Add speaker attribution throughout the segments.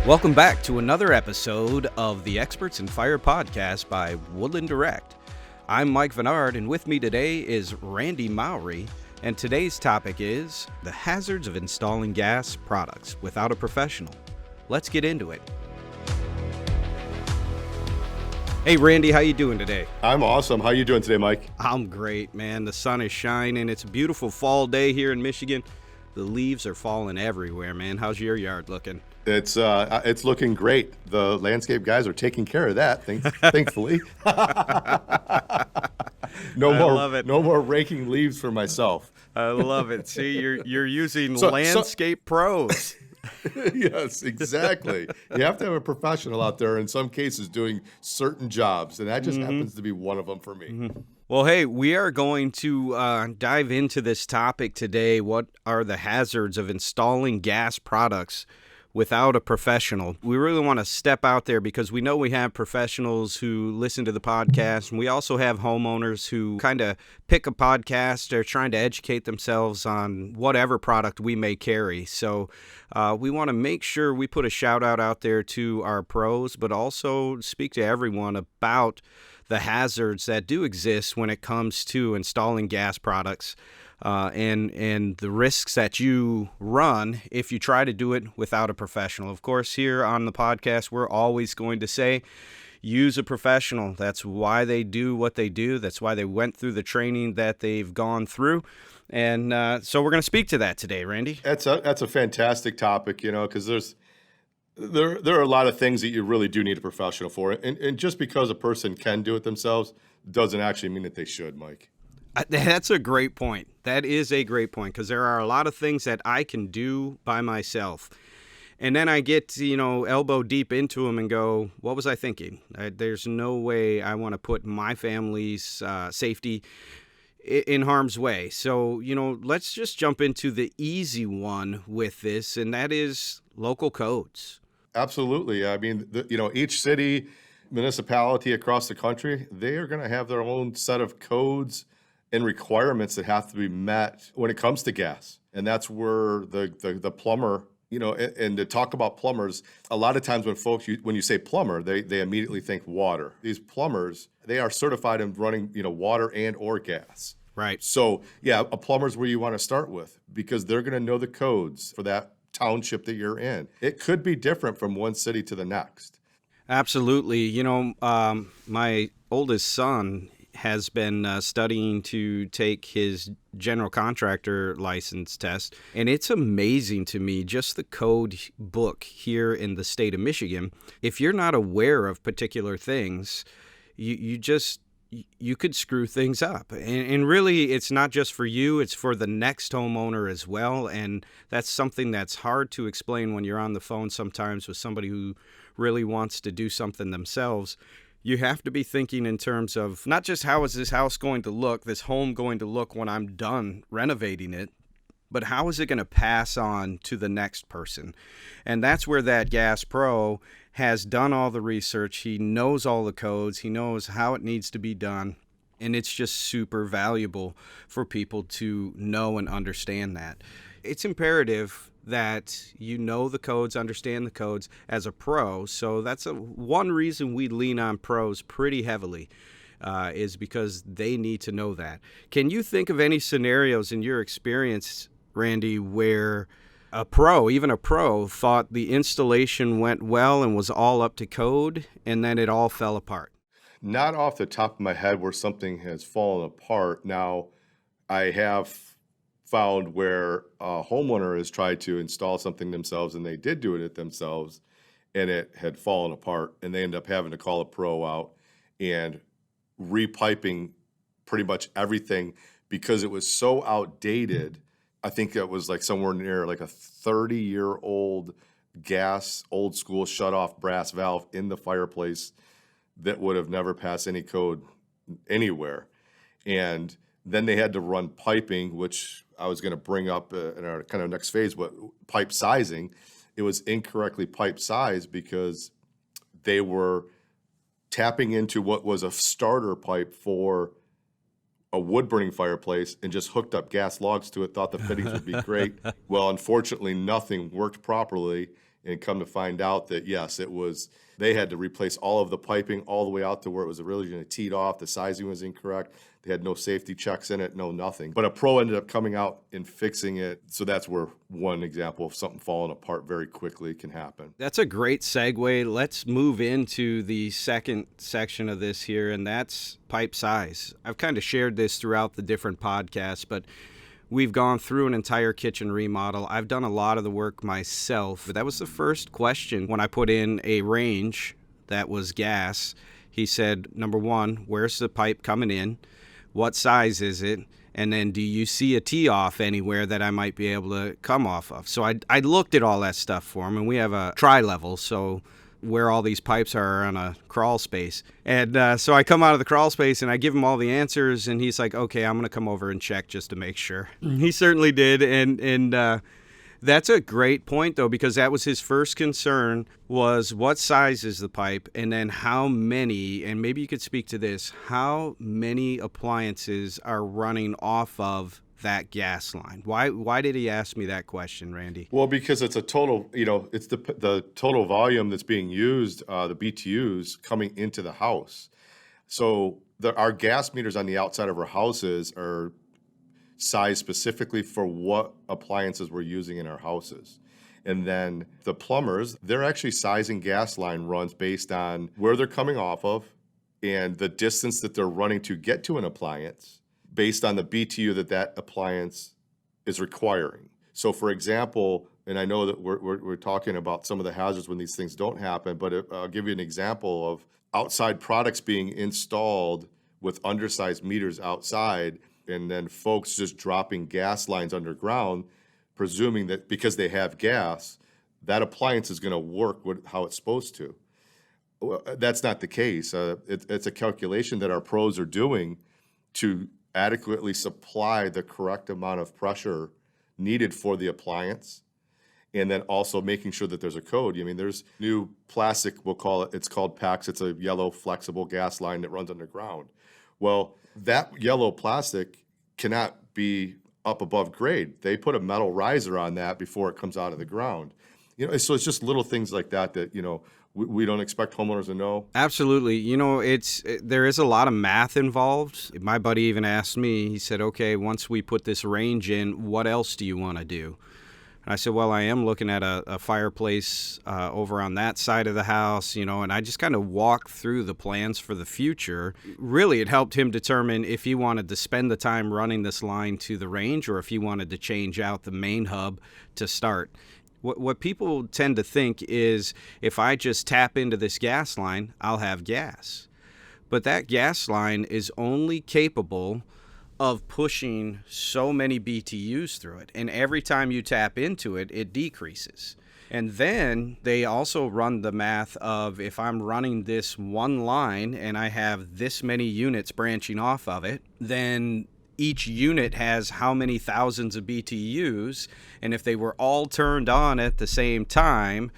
Speaker 1: Welcome back to another episode of the Experts in Fire podcast by Woodland Direct. I'm Mike Vennard, and with me today is Randy Mowry, and today's topic is the hazards of installing gas products without a professional. Let's get into it. Hey Randy, how you doing today?
Speaker 2: I'm awesome. How you doing today, Mike?
Speaker 1: I'm great, man. The sun is shining. It's a beautiful fall day here in Michigan. The leaves are falling everywhere, man. How's your yard looking?
Speaker 2: It's looking great. The landscape guys are taking care of that, thankfully. No more raking leaves for myself.
Speaker 1: I love it. See, you're using landscape pros.
Speaker 2: Yes, exactly. You have to have a professional out there in some cases doing certain jobs, and that just happens to be one of them for me.
Speaker 1: Mm-hmm. Well, hey, we are going to dive into this topic today. What are the hazards of installing gas products without a professional? We really want to step out there because we know we have professionals who listen to the podcast, and we also have homeowners who kind of pick a podcast or trying to educate themselves on whatever product we may carry. So we want to make sure we put a shout out there to our pros, but also speak to everyone about the hazards that do exist when it comes to installing gas products. And the risks that you run if you try to do it without a professional. Of course, here on the podcast, we're always going to say, use a professional. That's why they do what they do. That's why they went through the training that they've gone through. And so we're going to speak to that today, Randy.
Speaker 2: That's a fantastic topic, because there are a lot of things that you really do need a professional for. And just because a person can do it themselves doesn't actually mean that they should, Mike.
Speaker 1: That's a great point. That is a great point because there are a lot of things that I can do by myself. And then I get, elbow deep into them and go, what was I thinking? There's no way I want to put my family's safety in harm's way. So, let's just jump into the easy one with this, and that is local codes.
Speaker 2: Absolutely. I mean, each city, municipality across the country, they are going to have their own set of codes and requirements that have to be met when it comes to gas. And that's where the plumber, and to talk about plumbers, a lot of times when you say plumber, they immediately think water. These plumbers, they are certified in running, water and or gas.
Speaker 1: Right.
Speaker 2: So, yeah, a plumber's where you want to start with because they're going to know the codes for that township that you're in. It could be different from one city to the next.
Speaker 1: Absolutely. My oldest son has been studying to take his general contractor license test. And it's amazing to me, just the code book here in the state of Michigan. If you're not aware of particular things, you could screw things up. And really, it's not just for you, it's for the next homeowner as well. And that's something that's hard to explain when you're on the phone sometimes with somebody who really wants to do something themselves. You have to be thinking in terms of not just how is this house going to look, this home going to look when I'm done renovating it, but how is it going to pass on to the next person? And that's where that gas pro has done all the research. He knows all the codes. He knows how it needs to be done. And it's just super valuable for people to know and understand that. It's imperative that you know the codes, understand the codes as a pro. So that's one reason we lean on pros pretty heavily is because they need to know that. Can you think of any scenarios in your experience, Randy, where even a pro, thought the installation went well and was all up to code, and then it all fell apart?
Speaker 2: Not off the top of my head where something has fallen apart. Now, I have found where a homeowner has tried to install something themselves and they did do it themselves and it had fallen apart and they ended up having to call a pro out and repiping pretty much everything because it was so outdated. I think it was like somewhere near like a 30-year-old gas, old school shut-off brass valve in the fireplace that would have never passed any code anywhere. And then they had to run piping, which I was going to bring up in our kind of next phase, what pipe sizing. It was incorrectly pipe sized because they were tapping into what was a starter pipe for a wood burning fireplace and just hooked up gas logs to it, thought the fittings would be great. Well, unfortunately, nothing worked properly. and come to find out that, yes, they had to replace all of the piping all the way out to where it was originally teed off. The sizing was incorrect. They had no safety checks in it, no nothing. But a pro ended up coming out and fixing it. So that's where one example of something falling apart very quickly can happen.
Speaker 1: That's a great segue. Let's move into the second section of this here, and that's pipe size. I've kind of shared this throughout the different podcasts, but we've gone through an entire kitchen remodel. I've done a lot of the work myself. But that was the first question when I put in a range that was gas. He said, number one, where's the pipe coming in? What size is it? And then do you see a tee-off anywhere that I might be able to come off of? So I looked at all that stuff for him, and we have a tri-level, so where all these pipes are on a crawl space. And so I come out of the crawl space, and I give him all the answers, and he's like, okay, I'm going to come over and check just to make sure. He certainly did, and that's a great point, though, because that was his first concern was what size is the pipe, and then how many, and maybe you could speak to this, how many appliances are running off of that gas line? Why did he ask me that question, Randy?
Speaker 2: Well, because it's a total, it's the total volume that's being used, the BTUs coming into the house. So our gas meters on the outside of our houses are sized specifically for what appliances we're using in our houses. And then the plumbers, they're actually sizing gas line runs based on where they're coming off of and the distance that they're running to get to an appliance based on the BTU that appliance is requiring. So for example, and I know that we're talking about some of the hazards when these things don't happen, but I'll give you an example of outside products being installed with undersized meters outside, and then folks just dropping gas lines underground, presuming that because they have gas, that appliance is going to work how it's supposed to. Well, that's not the case. It's a calculation that our pros are doing to adequately supply the correct amount of pressure needed for the appliance, and then also making sure that there's a code. I mean, there's new plastic, it's called PAX. It's a yellow flexible gas line that runs underground. Well, that yellow plastic cannot be up above grade. They put a metal riser on that before it comes out of the ground. So it's just little things like that we don't expect homeowners to know.
Speaker 1: Absolutely. There is a lot of math involved. My buddy even asked me, he said, okay, once we put this range in, what else do you want to do? And I said, well, I am looking at a fireplace over on that side of the house, and I just kind of walked through the plans for the future. Really, it helped him determine if he wanted to spend the time running this line to the range or if he wanted to change out the main hub to start. What people tend to think is if I just tap into this gas line, I'll have gas. But that gas line is only capable of pushing so many BTUs through it. And every time you tap into it, it decreases. And then they also run the math of if I'm running this one line and I have this many units branching off of it, then each unit has how many thousands of BTUs, and if they were all turned on at the same time,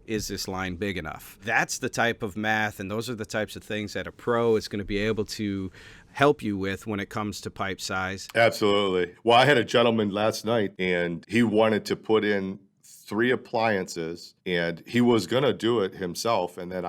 Speaker 1: is this line big enough? That's the type of math, and those are the types of things that a pro is going to be able to help you with when it comes to pipe size.
Speaker 2: Absolutely. Well, I had a gentleman last night, and he wanted to put in 3 appliances, and he was going to do it himself, and then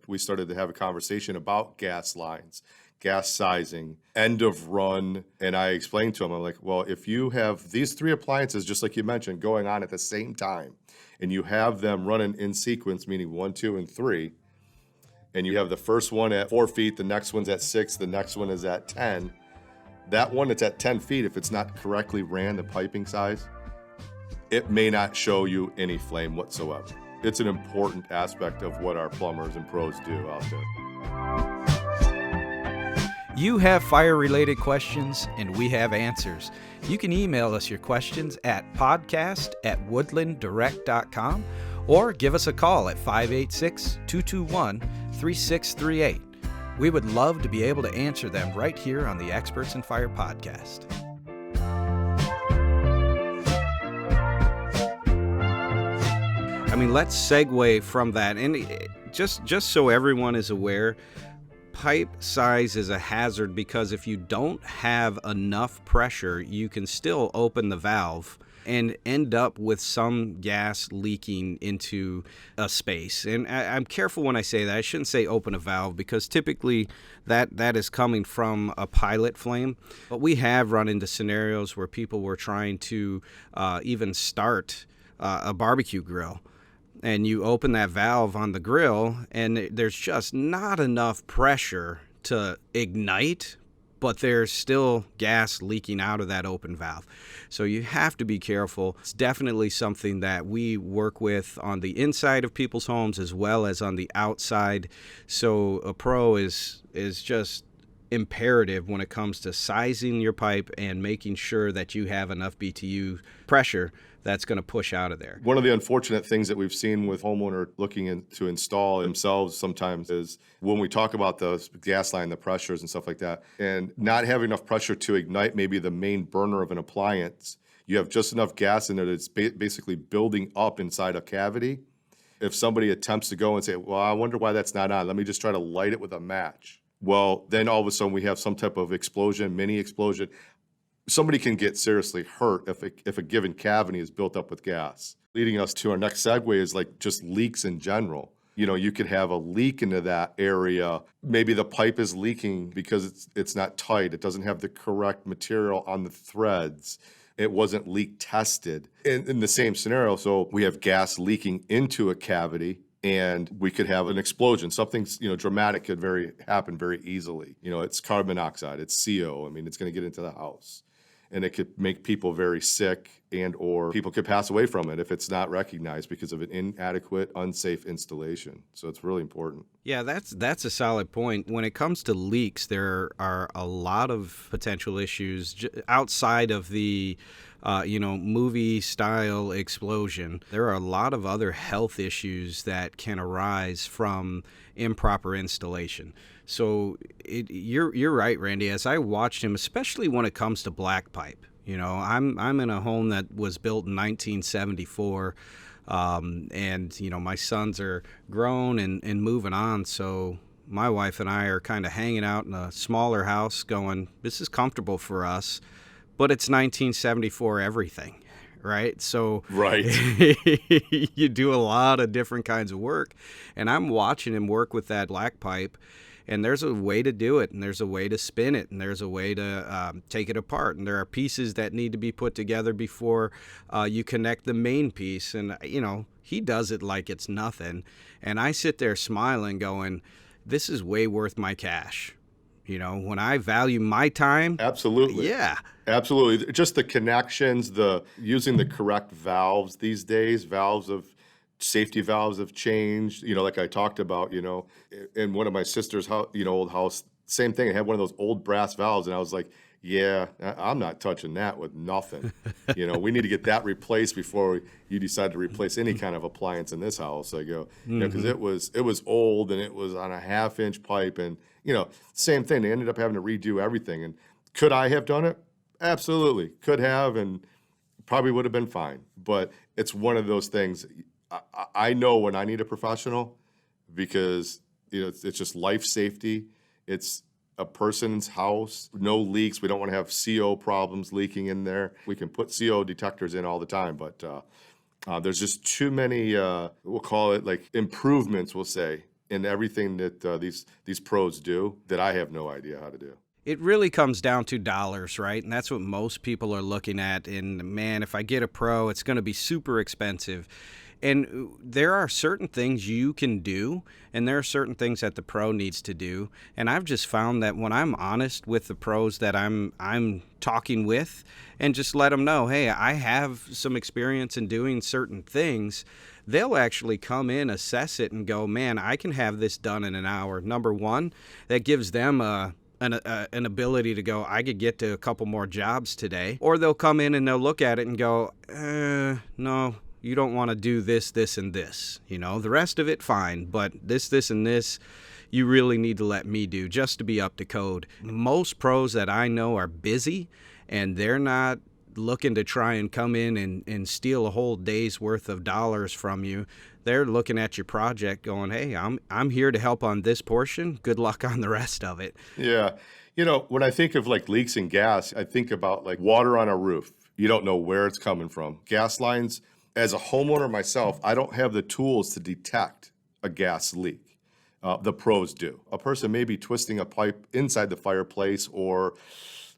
Speaker 2: we started to have a conversation about gas lines, gas sizing, end of run. And I explained to him, I'm like, well, if you have these 3 appliances, just like you mentioned, going on at the same time, and you have them running in sequence, meaning 1, 2, and 3, and you have the first one at 4 feet, the next one's at 6, the next one is at 10, that one that's at 10 feet, if it's not correctly ran, the piping size, it may not show you any flame whatsoever. It's an important aspect of what our plumbers and pros do out there.
Speaker 3: You have fire-related questions, and we have answers. You can email us your questions at podcast@woodlanddirect.com or give us a call at 586-221-3638. We would love to be able to answer them right here on the Experts in Fire podcast.
Speaker 1: I mean, let's segue from that. And just so everyone is aware, pipe size is a hazard because if you don't have enough pressure, you can still open the valve and end up with some gas leaking into a space. And I'm careful when I say that. I shouldn't say open a valve, because typically that is coming from a pilot flame. But we have run into scenarios where people were trying to even start a barbecue grill. And you open that valve on the grill, and there's just not enough pressure to ignite, but there's still gas leaking out of that open valve. So you have to be careful. It's definitely something that we work with on the inside of people's homes as well as on the outside. So a pro is just imperative when it comes to sizing your pipe and making sure that you have enough BTU pressure that's going to push out of there.
Speaker 2: One of the unfortunate things that we've seen with homeowner looking to install themselves sometimes is when we talk about the gas line, the pressures and stuff like that, and not having enough pressure to ignite maybe the main burner of an appliance, you have just enough gas in there that's basically building up inside a cavity. If somebody attempts to go and say, well, I wonder why that's not on, let me just try to light it with a match. Well, then all of a sudden we have some type of explosion, mini explosion. Somebody can get seriously hurt if a given cavity is built up with gas. Leading us to our next segue is like just leaks in general. You know, you could have a leak into that area. Maybe the pipe is leaking because it's not tight. It doesn't have the correct material on the threads. It wasn't leak tested. In the same scenario, so we have gas leaking into a cavity, and we could have an explosion. Something, dramatic could happen very easily. It's carbon monoxide, it's CO. I mean, it's going to get into the house. And it could make people very sick, and or people could pass away from it if it's not recognized because of an inadequate, unsafe installation. So it's really important.
Speaker 1: Yeah, that's a solid point. When it comes to leaks, there are a lot of potential issues outside of the movie style explosion. There are a lot of other health issues that can arise from improper installation. So you're right, Randy. As I watched him, especially when it comes to black pipe, I'm in a home that was built in 1974, and my sons are grown and moving on. So my wife and I are kind of hanging out in a smaller house, going, this is comfortable for us, but it's 1974 everything. Right. So
Speaker 2: right.
Speaker 1: You do a lot of different kinds of work, and I'm watching him work with that black pipe, and there's a way to do it, and there's a way to spin it, and there's a way to take it apart, and there are pieces that need to be put together before you connect the main piece. And he does it like it's nothing, and I sit there smiling going, this is way worth my cash. When I value my time.
Speaker 2: Absolutely.
Speaker 1: Yeah.
Speaker 2: Absolutely. Just the connections, using the correct valves these days, safety valves have changed. Like I talked about, in one of my sister's house, old house, same thing. I had one of those old brass valves, and I was like, yeah, I'm not touching that with nothing. We need to get that replaced before you decide to replace any kind of appliance in this house. I go, because it was old, and it was on a 1/2-inch pipe, and same thing. They ended up having to redo everything. And could I have done it? Absolutely, could have, and probably would have been fine. But it's one of those things. I know when I need a professional, because it's just life safety. It's a person's house, no leaks. We don't want to have CO problems leaking in there. We can put CO detectors in all the time, but there's just too many, we'll call it like improvements, we'll say, in everything that these pros do that I have no idea how to do.
Speaker 1: It really comes down to dollars, right? And that's what most people are looking at. And man, if I get a pro, it's going to be super expensive. And there are certain things you can do, and there are certain things that the pro needs to do. And I've just found that when I'm honest with the pros that I'm talking with, and just let them know, hey, I have some experience in doing certain things, they'll actually come in, assess it, and go, man, I can have this done in an hour. Number one, that gives them an ability to go, I could get to a couple more jobs today. Or they'll come in and they'll look at it and go, no, you don't want to do this, this, and this. The rest of it, fine. But this, and this, you really need to let me do just to be up to code. Most pros that I know are busy, and they're not looking to try and come in and steal a whole day's worth of dollars from you. They're looking at your project going, hey, I'm here to help on this portion. Good luck on the rest of it.
Speaker 2: Yeah. When I think of like leaks in gas, I think about like water on a roof. You don't know where it's coming from. Gas lines, as a homeowner myself, I don't have the tools to detect a gas leak. The pros do. A person may be twisting a pipe inside the fireplace or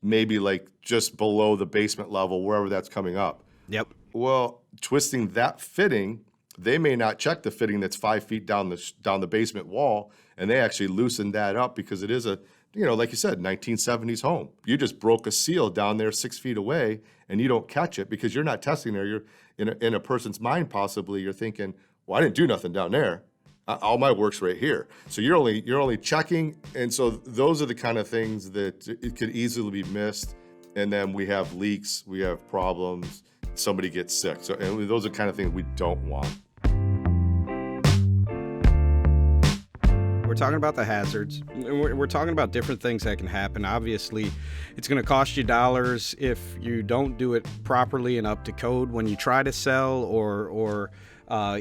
Speaker 2: maybe like just below the basement level, wherever that's coming up.
Speaker 1: Yep.
Speaker 2: Well, twisting that fitting, they may not check the fitting that's 5 feet down the basement wall, and they actually loosen that up because it is a, like you said, 1970s home. You just broke a seal down there 6 feet away, and you don't catch it because you're not testing there. You're in a person's mind, possibly you're thinking, well, I didn't do nothing down there. All my work's right here. So you're only checking, and so those are the kind of things that it could easily be missed. And then we have leaks, we have problems, somebody gets sick. So, and those are the kind of things we don't want.
Speaker 1: We're talking about the hazards. We're talking about different things that can happen. Obviously, it's going to cost you dollars if you don't do it properly and up to code when you try to sell, or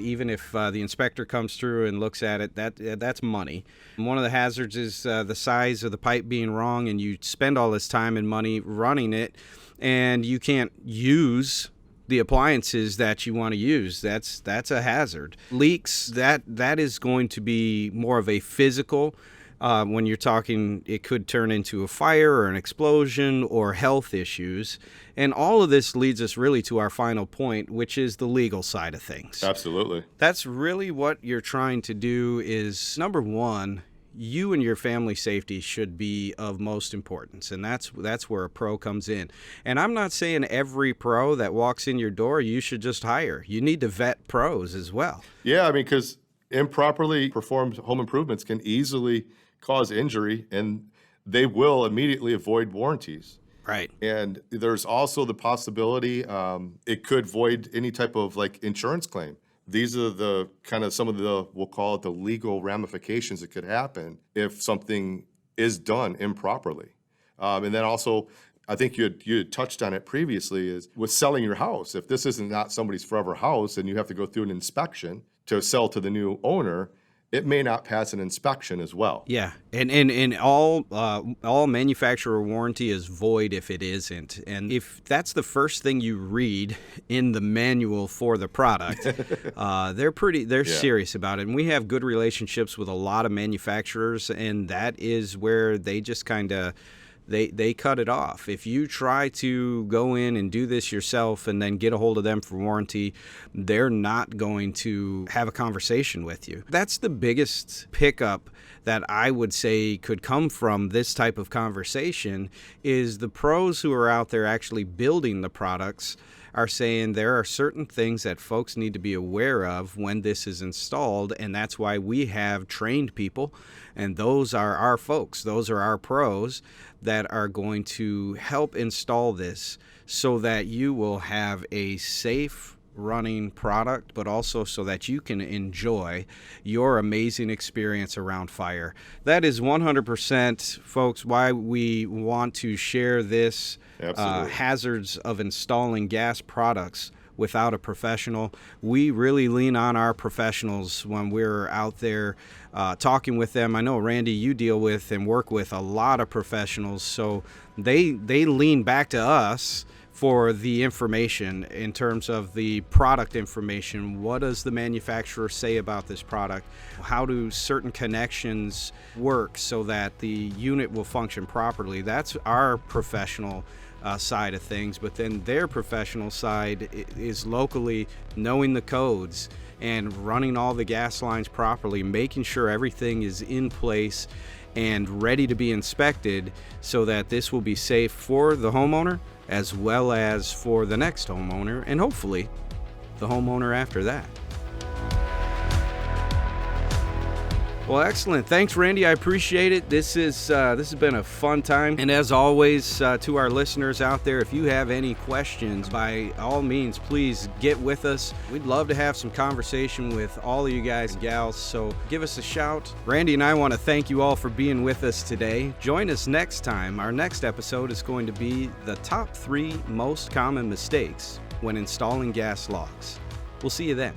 Speaker 1: even if the inspector comes through and looks at it, that's money. One of the hazards is the size of the pipe being wrong, and you spend all this time and money running it, and you can't use the appliances that you want to use. That's a hazard. Leaks, that is going to be more of a physical. When you're talking, it could turn into a fire or an explosion or health issues. And all of this leads us really to our final point, which is the legal side of things.
Speaker 2: Absolutely.
Speaker 1: That's really what you're trying to do is, number one, you and your family safety should be of most importance, and that's where a pro comes in. And I'm not saying every pro that walks in your door you should just hire. You need to vet pros as well.
Speaker 2: Yeah, I mean, because improperly performed home improvements can easily cause injury, and they will immediately avoid warranties.
Speaker 1: Right.
Speaker 2: And there's also the possibility it could void any type of like insurance claim. These are the kind of some of the, we'll call it the legal ramifications that could happen if something is done improperly. And then also, I think you had touched on it previously, is with selling your house. If this isn't not somebody's forever house and you have to go through an inspection to sell to the new owner, it may not pass an inspection as well.
Speaker 1: Yeah, and all manufacturer warranty is void if it isn't. And if that's the first thing you read in the manual for the product, they're serious about it. And we have good relationships with a lot of manufacturers, and that is where they just kind of they cut it off. If you try to go in and do this yourself and then get a hold of them for warranty, they're not going to have a conversation with you. That's the biggest pickup that I would say could come from this type of conversation is the pros who are out there actually building the products are saying there are certain things that folks need to be aware of when this is installed, and that's why we have trained people, and those are our folks. Those are our pros that are going to help install this so that you will have a safe running product, but also so that you can enjoy your amazing experience around fire. That is 100%, folks, why we want to share this hazards of installing gas products without a professional. We really lean on our professionals when we're out there talking with them. I know, Randy, you deal with and work with a lot of professionals, so they lean back to us for the information in terms of the product information. What does the manufacturer say about this product? How do certain connections work so that the unit will function properly? That's our professional side of things, but then their professional side is locally knowing the codes and running all the gas lines properly, making sure everything is in place and ready to be inspected so that this will be safe for the homeowner as well as for the next homeowner, and hopefully the homeowner after that. Well, excellent. Thanks, Randy. I appreciate it. This has been a fun time. And as always, to our listeners out there, if you have any questions, by all means, please get with us. We'd love to have some conversation with all of you guys and gals, so give us a shout. Randy and I want to thank you all for being with us today. Join us next time. Our next episode is going to be the top 3 most common mistakes when installing gas logs. We'll see you then.